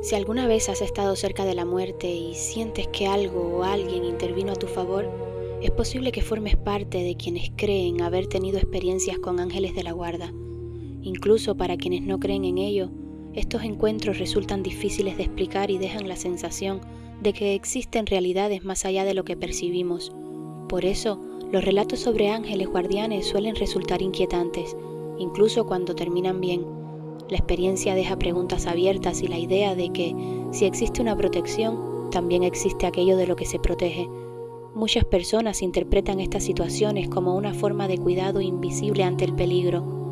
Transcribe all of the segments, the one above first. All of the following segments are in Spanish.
Si alguna vez has estado cerca de la muerte y sientes que algo o alguien intervino a tu favor, es posible que formes parte de quienes creen haber tenido experiencias con ángeles de la guarda. Incluso para quienes no creen en ello, estos encuentros resultan difíciles de explicar y dejan la sensación de que existen realidades más allá de lo que percibimos. Por eso, los relatos sobre ángeles guardianes suelen resultar inquietantes, incluso cuando terminan bien. La experiencia deja preguntas abiertas y la idea de que, si existe una protección, también existe aquello de lo que se protege. Muchas personas interpretan estas situaciones como una forma de cuidado invisible ante el peligro.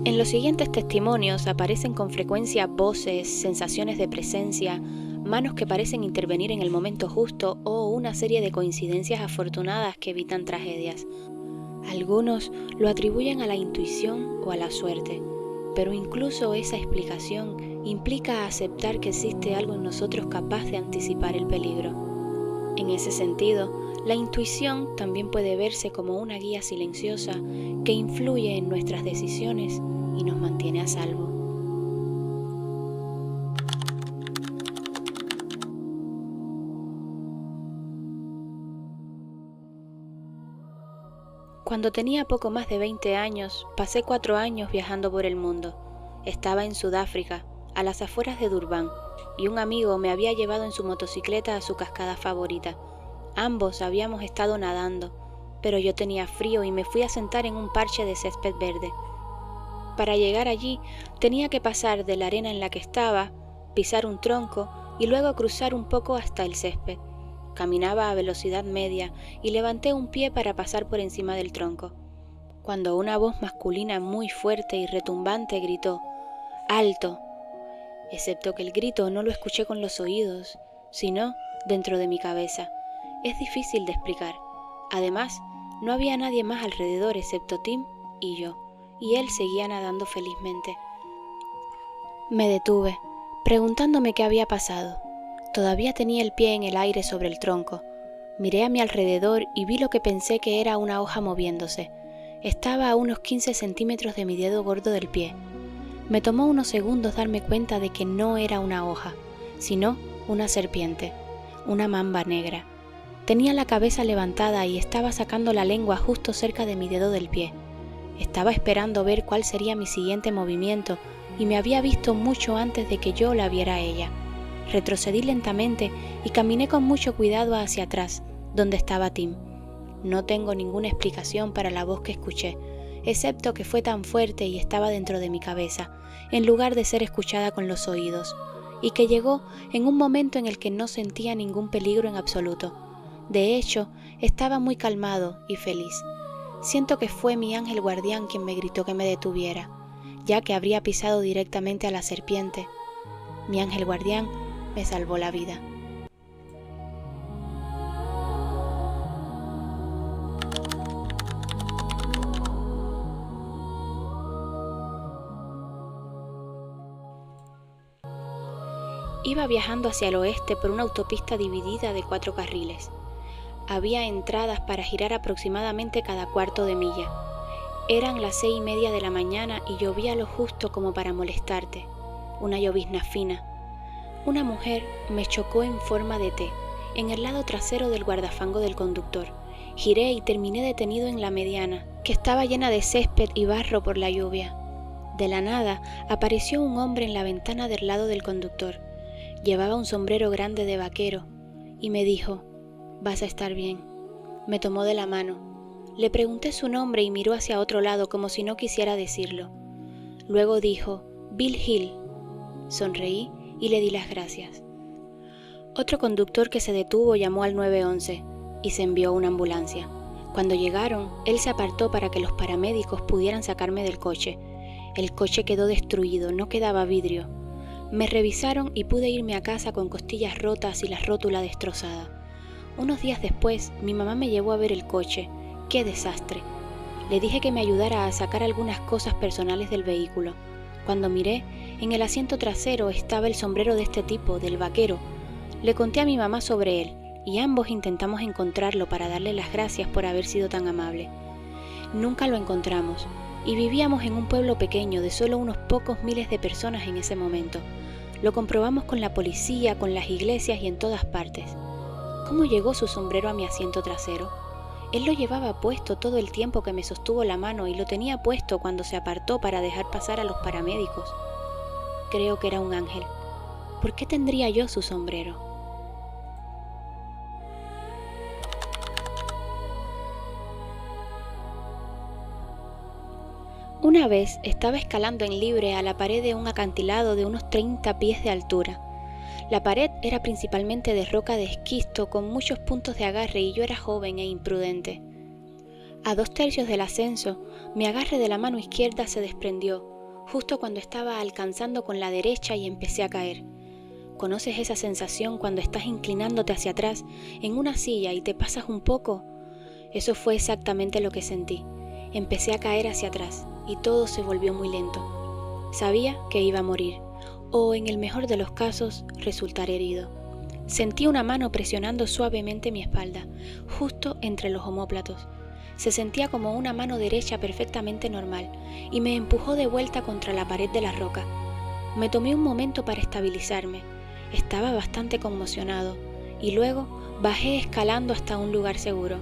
En los siguientes testimonios aparecen con frecuencia voces, sensaciones de presencia, manos que parecen intervenir en el momento justo o una serie de coincidencias afortunadas que evitan tragedias. Algunos lo atribuyen a la intuición o a la suerte, pero incluso esa explicación implica aceptar que existe algo en nosotros capaz de anticipar el peligro. En ese sentido, la intuición también puede verse como una guía silenciosa que influye en nuestras decisiones y nos mantiene a salvo. Cuando tenía poco más de 20 años, pasé 4 años viajando por el mundo. Estaba en Sudáfrica, a las afueras de Durban, y un amigo me había llevado en su motocicleta a su cascada favorita. Ambos habíamos estado nadando, pero yo tenía frío y me fui a sentar en un parche de césped verde. Para llegar allí tenía que pasar de la arena en la que estaba, pisar un tronco y luego cruzar un poco hasta el césped. Caminaba a velocidad media y levanté un pie para pasar por encima del tronco, cuando una voz masculina muy fuerte y retumbante gritó: ¡Alto! Excepto que el grito no lo escuché con los oídos, sino dentro de mi cabeza. Es difícil de explicar. Además, no había nadie más alrededor excepto Tim y yo, y él seguía nadando felizmente. Me detuve, preguntándome qué había pasado. Todavía tenía el pie en el aire sobre el tronco. Miré a mi alrededor y vi lo que pensé que era una hoja moviéndose. Estaba a unos 15 centímetros de mi dedo gordo del pie. Me tomó unos segundos darme cuenta de que no era una hoja, sino una serpiente, una mamba negra. Tenía la cabeza levantada y estaba sacando la lengua justo cerca de mi dedo del pie. Estaba esperando ver cuál sería mi siguiente movimiento y me había visto mucho antes de que yo la viera a ella. Retrocedí lentamente y caminé con mucho cuidado hacia atrás, donde estaba Tim. No tengo ninguna explicación para la voz que escuché, excepto que fue tan fuerte y estaba dentro de mi cabeza, en lugar de ser escuchada con los oídos, y que llegó en un momento en el que no sentía ningún peligro en absoluto. De hecho, estaba muy calmado y feliz. Siento que fue mi ángel guardián quien me gritó que me detuviera, ya que habría pisado directamente a la serpiente. Mi ángel guardián me salvó la vida. Iba viajando hacia el oeste por una autopista dividida de 4 carriles. Había entradas para girar aproximadamente cada cuarto de milla. Eran las 6:30 de la mañana y llovía lo justo como para molestarte, una llovizna fina. Una mujer me chocó en forma de T, en el lado trasero del guardafango del conductor. Giré y terminé detenido en la mediana, que estaba llena de césped y barro por la lluvia. De la nada apareció un hombre en la ventana del lado del conductor. Llevaba un sombrero grande de vaquero y me dijo: «Vas a estar bien». Me tomó de la mano. Le pregunté su nombre y miró hacia otro lado como si no quisiera decirlo. Luego dijo: «Bill Hill». Sonreí y le di las gracias. Otro conductor que se detuvo llamó al 911 y se envió una ambulancia. Cuando llegaron, él se apartó para que los paramédicos pudieran sacarme del coche. El coche quedó destruido, no quedaba vidrio. Me revisaron y pude irme a casa con costillas rotas y la rótula destrozada. Unos días después, mi mamá me llevó a ver el coche. ¡Qué desastre! Le dije que me ayudara a sacar algunas cosas personales del vehículo. Cuando miré, en el asiento trasero estaba el sombrero de este tipo, del vaquero. Le conté a mi mamá sobre él, y ambos intentamos encontrarlo para darle las gracias por haber sido tan amable. Nunca lo encontramos, y vivíamos en un pueblo pequeño de solo unos pocos miles de personas en ese momento. Lo comprobamos con la policía, con las iglesias y en todas partes. ¿Cómo llegó su sombrero a mi asiento trasero? Él lo llevaba puesto todo el tiempo que me sostuvo la mano y lo tenía puesto cuando se apartó para dejar pasar a los paramédicos. Creo que era un ángel. ¿Por qué tendría yo su sombrero? Una vez estaba escalando en libre a la pared de un acantilado de unos 30 pies de altura. La pared era principalmente de roca de esquisto con muchos puntos de agarre y yo era joven e imprudente. A 2/3 del ascenso, mi agarre de la mano izquierda se desprendió, justo cuando estaba alcanzando con la derecha y empecé a caer. ¿Conoces esa sensación cuando estás inclinándote hacia atrás en una silla y te pasas un poco? Eso fue exactamente lo que sentí. Empecé a caer hacia atrás y todo se volvió muy lento. Sabía que iba a morir, o en el mejor de los casos, resultar herido. Sentí una mano presionando suavemente mi espalda, justo entre los omóplatos. Se sentía como una mano derecha perfectamente normal y me empujó de vuelta contra la pared de la roca. Me tomé un momento para estabilizarme. Estaba bastante conmocionado y luego bajé escalando hasta un lugar seguro.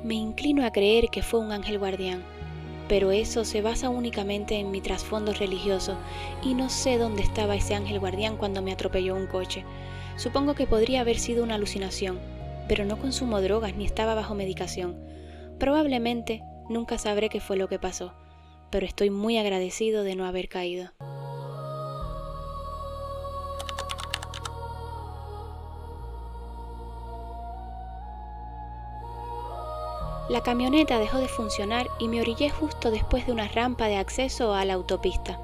Me inclino a creer que fue un ángel guardián, pero eso se basa únicamente en mi trasfondo religioso y no sé dónde estaba ese ángel guardián cuando me atropelló un coche. Supongo que podría haber sido una alucinación, pero no consumo drogas ni estaba bajo medicación. Probablemente nunca sabré qué fue lo que pasó, pero estoy muy agradecido de no haber caído. La camioneta dejó de funcionar y me orillé justo después de una rampa de acceso a la autopista.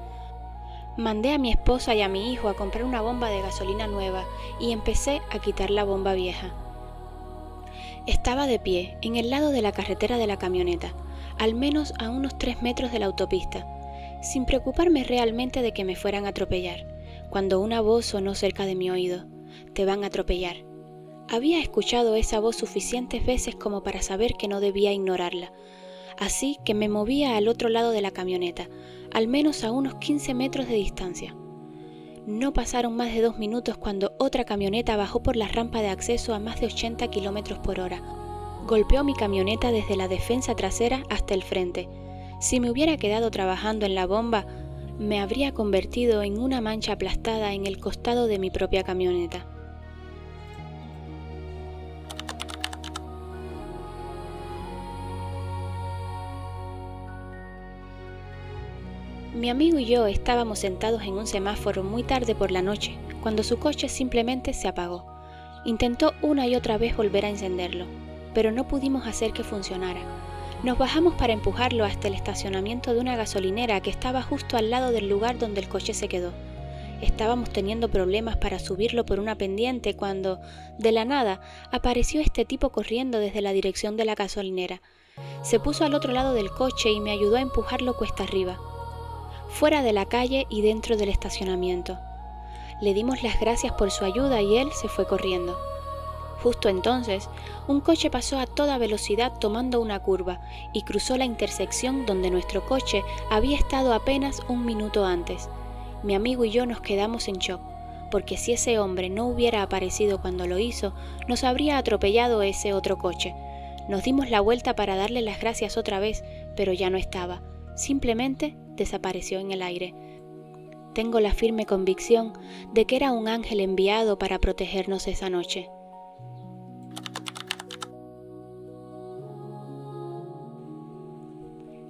Mandé a mi esposa y a mi hijo a comprar una bomba de gasolina nueva y empecé a quitar la bomba vieja. Estaba de pie, en el lado de la carretera de la camioneta, al menos a unos 3 metros de la autopista, sin preocuparme realmente de que me fueran a atropellar, cuando una voz sonó cerca de mi oído: «Te van a atropellar». Había escuchado esa voz suficientes veces como para saber que no debía ignorarla, así que me movía al otro lado de la camioneta, al menos a unos 15 metros de distancia. No pasaron más de 2 minutos cuando otra camioneta bajó por la rampa de acceso a más de 80 km/h. Golpeó mi camioneta desde la defensa trasera hasta el frente. Si me hubiera quedado trabajando en la bomba, me habría convertido en una mancha aplastada en el costado de mi propia camioneta. Mi amigo y yo estábamos sentados en un semáforo muy tarde por la noche, cuando su coche simplemente se apagó. Intentó una y otra vez volver a encenderlo, pero no pudimos hacer que funcionara. Nos bajamos para empujarlo hasta el estacionamiento de una gasolinera que estaba justo al lado del lugar donde el coche se quedó. Estábamos teniendo problemas para subirlo por una pendiente cuando, de la nada, apareció este tipo corriendo desde la dirección de la gasolinera. Se puso al otro lado del coche y me ayudó a empujarlo cuesta arriba, fuera de la calle y dentro del estacionamiento. Le dimos las gracias por su ayuda y él se fue corriendo. Justo entonces, un coche pasó a toda velocidad tomando una curva y cruzó la intersección donde nuestro coche había estado apenas un minuto antes. Mi amigo y yo nos quedamos en shock, porque si ese hombre no hubiera aparecido cuando lo hizo, nos habría atropellado ese otro coche. Nos dimos la vuelta para darle las gracias otra vez, pero ya no estaba. Simplemente desapareció en el aire. Tengo la firme convicción de que era un ángel enviado para protegernos esa noche.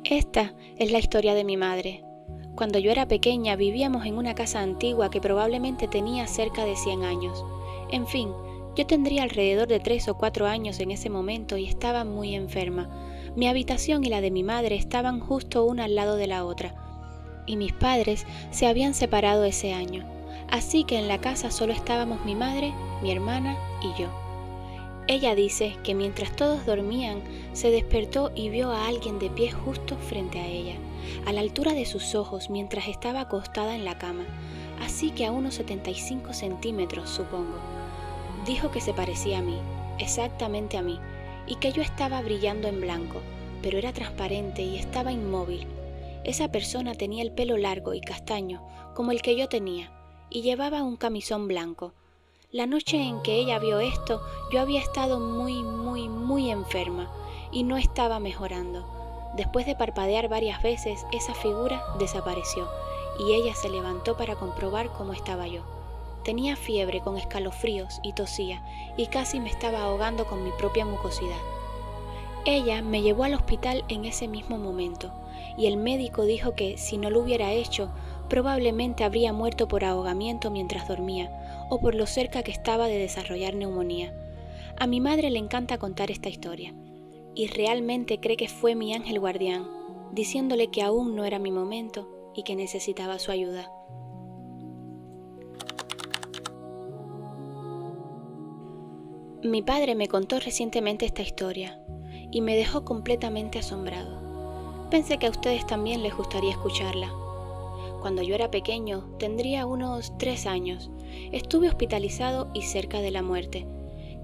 Esta es la historia de mi madre. Cuando yo era pequeña vivíamos en una casa antigua que probablemente tenía cerca de 100 años. En fin, yo tendría alrededor de 3 o 4 años en ese momento y estaba muy enferma. Mi habitación y la de mi madre estaban justo una al lado de la otra, y mis padres se habían separado ese año, así que en la casa solo estábamos mi madre, mi hermana y yo. Ella dice que mientras todos dormían, se despertó y vio a alguien de pie justo frente a ella, a la altura de sus ojos mientras estaba acostada en la cama, así que a unos 75 centímetros, supongo. Dijo que se parecía a mí, exactamente a mí, y que yo estaba brillando en blanco, pero era transparente y estaba inmóvil. Esa persona tenía el pelo largo y castaño, como el que yo tenía, y llevaba un camisón blanco. La noche en que ella vio esto, yo había estado muy enferma y no estaba mejorando. Después de parpadear varias veces, esa figura desapareció y ella se levantó para comprobar cómo estaba yo. Tenía fiebre con escalofríos y tosía y casi me estaba ahogando con mi propia mucosidad. Ella me llevó al hospital en ese mismo momento y el médico dijo que si no lo hubiera hecho, probablemente habría muerto por ahogamiento mientras dormía o por lo cerca que estaba de desarrollar neumonía. A mi madre le encanta contar esta historia y realmente cree que fue mi ángel guardián, diciéndole que aún no era mi momento y que necesitaba su ayuda. Mi padre me contó recientemente esta historia y me dejó completamente asombrado. Pensé que a ustedes también les gustaría escucharla. Cuando yo era pequeño, tendría unos 3 años, estuve hospitalizado y cerca de la muerte.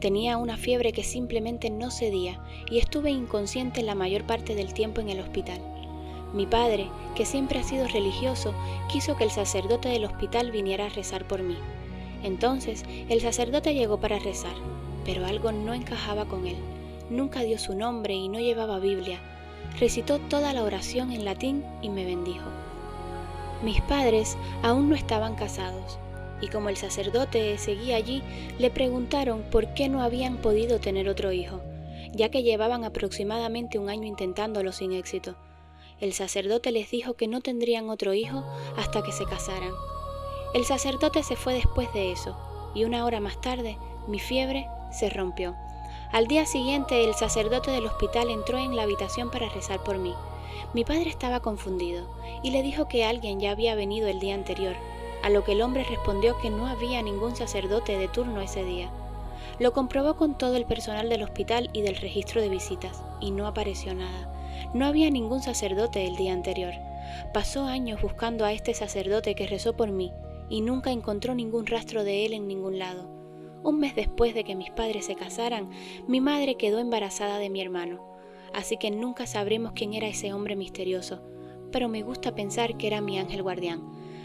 Tenía una fiebre que simplemente no cedía y estuve inconsciente la mayor parte del tiempo en el hospital. Mi padre, que siempre ha sido religioso, quiso que el sacerdote del hospital viniera a rezar por mí. Entonces, el sacerdote llegó para rezar, pero algo no encajaba con él. Nunca dio su nombre y no llevaba Biblia. Recitó toda la oración en latín y me bendijo. Mis padres aún no estaban casados, y como el sacerdote seguía allí, le preguntaron por qué no habían podido tener otro hijo, ya que llevaban aproximadamente 1 año intentándolo sin éxito. El sacerdote les dijo que no tendrían otro hijo hasta que se casaran. El sacerdote se fue después de eso, y 1 hora más tarde, mi fiebre se rompió. Al día siguiente, el sacerdote del hospital entró en la habitación para rezar por mí. Mi padre estaba confundido y le dijo que alguien ya había venido el día anterior, a lo que el hombre respondió que no había ningún sacerdote de turno ese día. Lo comprobó con todo el personal del hospital y del registro de visitas, y no apareció nada. No había ningún sacerdote el día anterior. Pasó años buscando a este sacerdote que rezó por mí, y nunca encontró ningún rastro de él en ningún lado. 1 mes después de que mis padres se casaran, mi madre quedó embarazada de mi hermano. Así que nunca sabremos quién era ese hombre misterioso, pero me gusta pensar que era mi ángel guardián.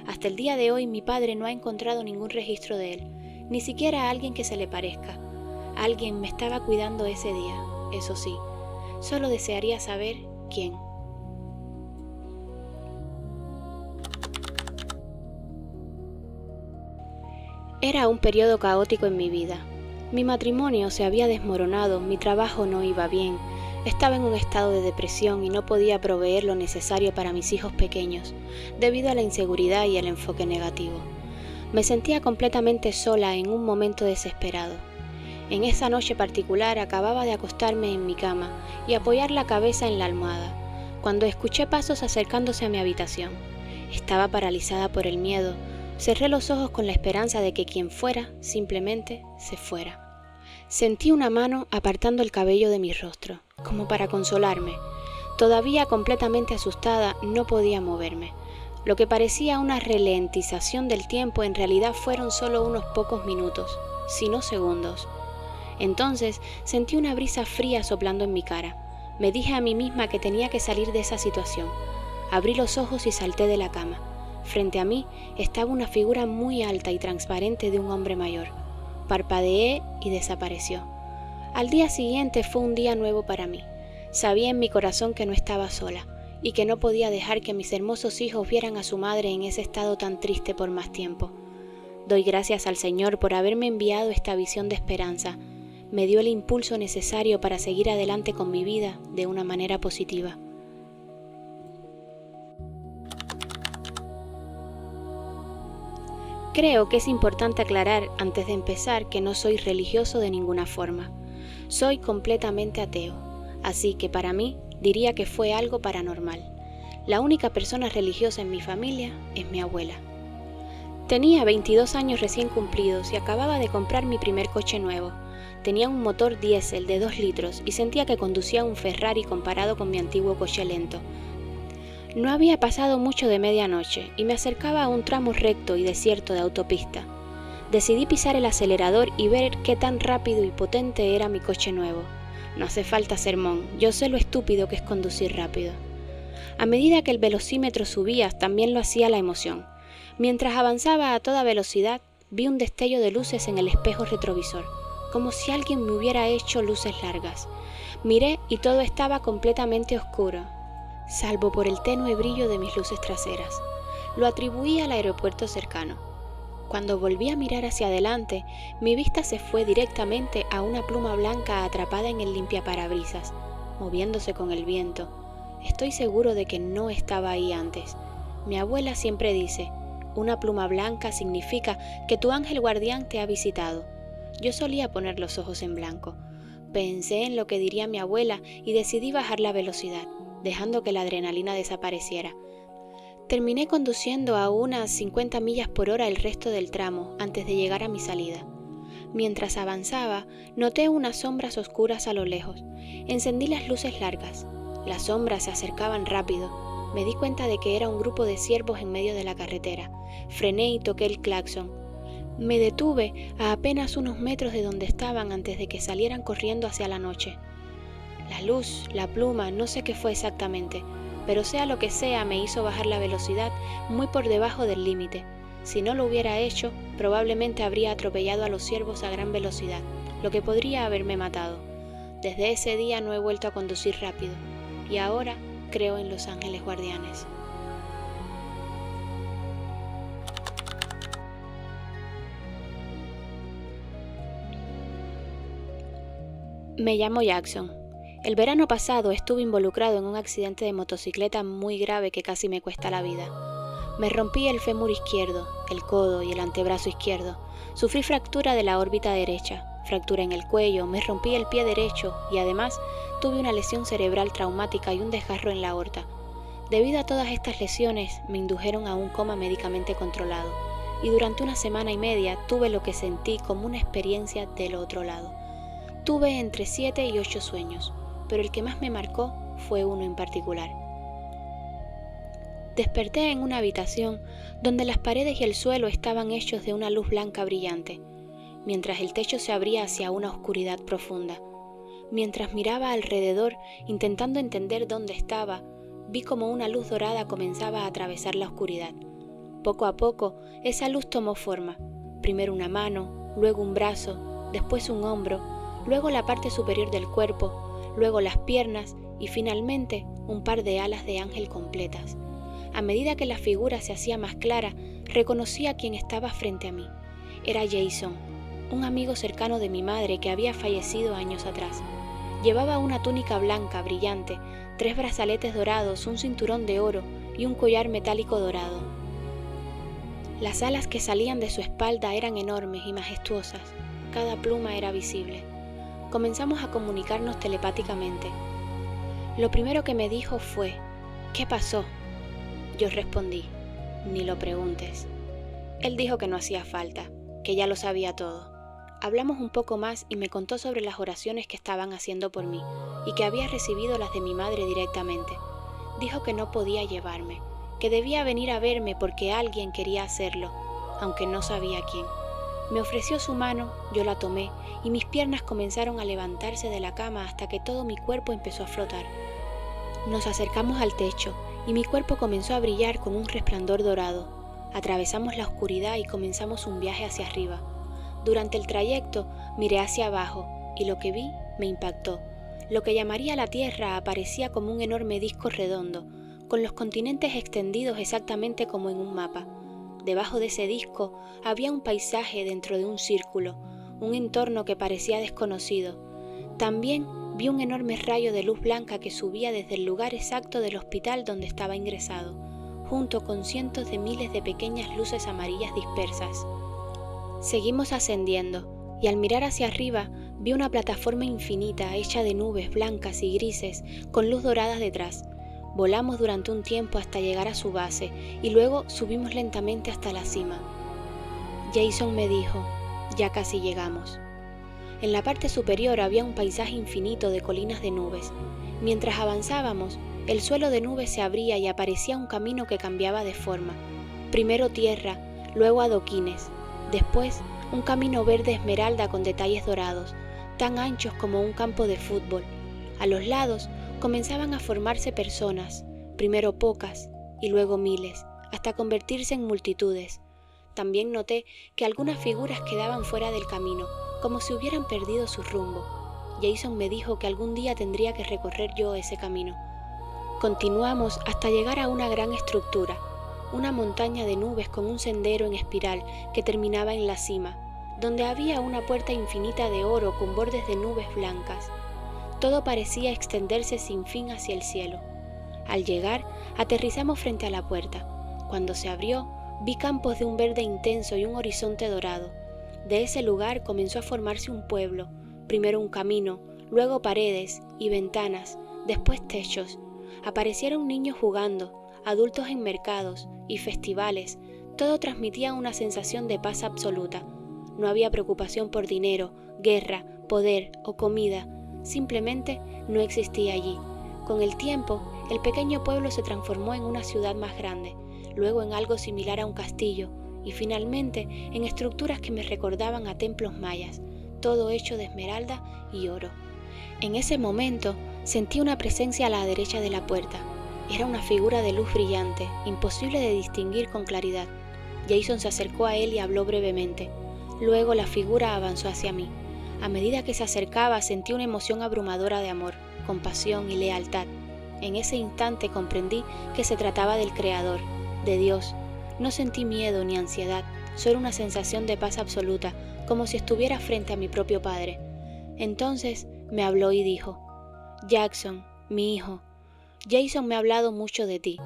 Hasta el día de hoy mi padre no ha encontrado ningún registro de él, ni siquiera a alguien que se le parezca. Alguien me estaba cuidando ese día, eso sí. Solo desearía saber quién. Era un periodo caótico en mi vida. Mi matrimonio se había desmoronado, mi trabajo no iba bien. Estaba en un estado de depresión y no podía proveer lo necesario para mis hijos pequeños, debido a la inseguridad y el enfoque negativo. Me sentía completamente sola en un momento desesperado. En esa noche particular acababa de acostarme en mi cama y apoyar la cabeza en la almohada, cuando escuché pasos acercándose a mi habitación. Estaba paralizada por el miedo. Cerré los ojos con la esperanza de que quien fuera, simplemente se fuera. Sentí una mano apartando el cabello de mi rostro, como para consolarme. Todavía completamente asustada, no podía moverme. Lo que parecía una ralentización del tiempo en realidad fueron solo unos pocos minutos, si no segundos. Entonces sentí una brisa fría soplando en mi cara. Me dije a mí misma que tenía que salir de esa situación. Abrí los ojos y salté de la cama. Frente a mí estaba una figura muy alta y transparente de un hombre mayor. Parpadeé y desapareció. Al día siguiente fue un día nuevo para mí. Sabía en mi corazón que no estaba sola y que no podía dejar que mis hermosos hijos vieran a su madre en ese estado tan triste por más tiempo. Doy gracias al Señor por haberme enviado esta visión de esperanza. Me dio el impulso necesario para seguir adelante con mi vida de una manera positiva. Creo que es importante aclarar antes de empezar que no soy religioso de ninguna forma. Soy completamente ateo, así que para mí diría que fue algo paranormal. La única persona religiosa en mi familia es mi abuela. Tenía 22 años recién cumplidos y acababa de comprar mi primer coche nuevo. Tenía un motor diésel de 2 litros y sentía que conducía un Ferrari comparado con mi antiguo coche lento. No había pasado mucho de medianoche y me acercaba a un tramo recto y desierto de autopista. Decidí pisar el acelerador y ver qué tan rápido y potente era mi coche nuevo. No hace falta sermón, yo sé lo estúpido que es conducir rápido. A medida que el velocímetro subía, también lo hacía la emoción. Mientras avanzaba a toda velocidad, vi un destello de luces en el espejo retrovisor, como si alguien me hubiera hecho luces largas. Miré y todo estaba completamente oscuro, salvo por el tenue brillo de mis luces traseras. Lo atribuí al aeropuerto cercano. Cuando volví a mirar hacia adelante, mi vista se fue directamente a una pluma blanca atrapada en el limpiaparabrisas, moviéndose con el viento. Estoy seguro de que no estaba ahí antes. Mi abuela siempre dice, una pluma blanca significa que tu ángel guardián te ha visitado. Yo solía poner los ojos en blanco. Pensé en lo que diría mi abuela y decidí bajar la velocidad, dejando que la adrenalina desapareciera. Terminé conduciendo a unas 50 millas por hora el resto del tramo antes de llegar a mi salida. Mientras avanzaba, noté unas sombras oscuras a lo lejos. Encendí las luces largas. Las sombras se acercaban rápido. Me di cuenta de que era un grupo de ciervos en medio de la carretera. Frené y toqué el claxon. Me detuve a apenas unos metros de donde estaban antes de que salieran corriendo hacia la noche. La luz, la pluma, no sé qué fue exactamente, pero sea lo que sea me hizo bajar la velocidad muy por debajo del límite. Si no lo hubiera hecho, probablemente habría atropellado a los ciervos a gran velocidad, lo que podría haberme matado. Desde ese día no he vuelto a conducir rápido, y ahora creo en los ángeles guardianes. Me llamo Jackson. El verano pasado estuve involucrado en un accidente de motocicleta muy grave que casi me cuesta la vida. Me rompí el fémur izquierdo, el codo y el antebrazo izquierdo. Sufrí fractura de la órbita derecha, fractura en el cuello, me rompí el pie derecho y además tuve una lesión cerebral traumática y un desgarro en la aorta. Debido a todas estas lesiones me indujeron a un coma médicamente controlado y durante una semana y media tuve lo que sentí como una experiencia del otro lado. Tuve entre 7 y 8 sueños, pero el que más me marcó fue uno en particular. Desperté en una habitación donde las paredes y el suelo estaban hechos de una luz blanca brillante, mientras el techo se abría hacia una oscuridad profunda. Mientras miraba alrededor intentando entender dónde estaba, vi como una luz dorada comenzaba a atravesar la oscuridad. Poco a poco, esa luz tomó forma, primero una mano, luego un brazo, después un hombro, luego la parte superior del cuerpo, luego las piernas y finalmente un par de alas de ángel completas. A medida que la figura se hacía más clara, reconocí a quien estaba frente a mí. Era Jason, un amigo cercano de mi madre que había fallecido años atrás. Llevaba una túnica blanca brillante, 3 brazaletes dorados, un cinturón de oro y un collar metálico dorado. Las alas que salían de su espalda eran enormes y majestuosas. Cada pluma era visible. Comenzamos a comunicarnos telepáticamente. Lo primero que me dijo fue, ¿qué pasó? Yo respondí, ni lo preguntes. Él dijo que no hacía falta, que ya lo sabía todo. Hablamos un poco más y me contó sobre las oraciones que estaban haciendo por mí y que había recibido las de mi madre directamente. Dijo que no podía llevarme, que debía venir a verme porque alguien quería hacerlo, aunque no sabía quién. Me ofreció su mano, yo la tomé y mis piernas comenzaron a levantarse de la cama hasta que todo mi cuerpo empezó a flotar. Nos acercamos al techo y mi cuerpo comenzó a brillar con un resplandor dorado. Atravesamos la oscuridad y comenzamos un viaje hacia arriba. Durante el trayecto miré hacia abajo y lo que vi me impactó. Lo que llamaría la Tierra aparecía como un enorme disco redondo, con los continentes extendidos exactamente como en un mapa. Debajo de ese disco había un paisaje dentro de un círculo, un entorno que parecía desconocido. También vi un enorme rayo de luz blanca que subía desde el lugar exacto del hospital donde estaba ingresado, junto con cientos de miles de pequeñas luces amarillas dispersas. Seguimos ascendiendo, y al mirar hacia arriba vi una plataforma infinita hecha de nubes blancas y grises con luz dorada detrás. Volamos durante un tiempo hasta llegar a su base y luego subimos lentamente hasta la cima. Jason me dijo, ya casi llegamos. En la parte superior había un paisaje infinito de colinas de nubes. Mientras avanzábamos, el suelo de nubes se abría y aparecía un camino que cambiaba de forma. Primero tierra, luego adoquines, después un camino verde esmeralda con detalles dorados, tan anchos como un campo de fútbol. A los lados comenzaban a formarse personas, primero pocas y luego miles, hasta convertirse en multitudes. También noté que algunas figuras quedaban fuera del camino, como si hubieran perdido su rumbo. Jason me dijo que algún día tendría que recorrer yo ese camino. Continuamos hasta llegar a una gran estructura, una montaña de nubes con un sendero en espiral que terminaba en la cima, donde había una puerta infinita de oro con bordes de nubes blancas. Todo parecía extenderse sin fin hacia el cielo. Al llegar, aterrizamos frente a la puerta. Cuando se abrió, vi campos de un verde intenso y un horizonte dorado. De ese lugar comenzó a formarse un pueblo, primero un camino, luego paredes y ventanas, después techos. Aparecieron niños jugando, adultos en mercados y festivales. Todo transmitía una sensación de paz absoluta. No había preocupación por dinero, guerra, poder o comida. Simplemente no existía allí. Con el tiempo, el pequeño pueblo se transformó en una ciudad más grande, luego en algo similar a un castillo y finalmente en estructuras que me recordaban a templos mayas, todo hecho de esmeralda y oro. En ese momento sentí una presencia a la derecha de la puerta. Era una figura de luz brillante, imposible de distinguir con claridad. Jason se acercó a él y habló brevemente. Luego la figura avanzó hacia mí. A medida que se acercaba sentí una emoción abrumadora de amor, compasión y lealtad. En ese instante comprendí que se trataba del Creador, de Dios. No sentí miedo ni ansiedad, solo una sensación de paz absoluta, como si estuviera frente a mi propio Padre. Entonces me habló y dijo: Jackson, mi hijo, Jason me ha hablado mucho de ti.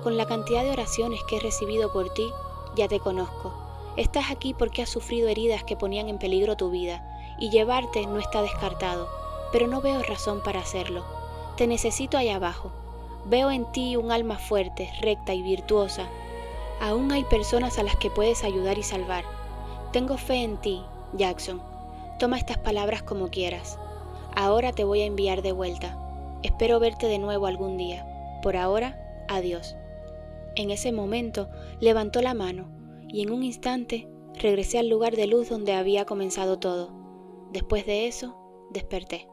Con la cantidad de oraciones que he recibido por ti, ya te conozco. Estás aquí porque has sufrido heridas que ponían en peligro tu vida, y llevarte no está descartado, pero no veo razón para hacerlo. Te necesito allá abajo. Veo en ti un alma fuerte, recta y virtuosa. Aún hay personas a las que puedes ayudar y salvar. Tengo fe en ti, Jackson. Toma estas palabras como quieras. Ahora te voy a enviar de vuelta. Espero verte de nuevo algún día. Por ahora, adiós. En ese momento levantó la mano y en un instante regresé al lugar de luz donde había comenzado todo. Después de eso, desperté.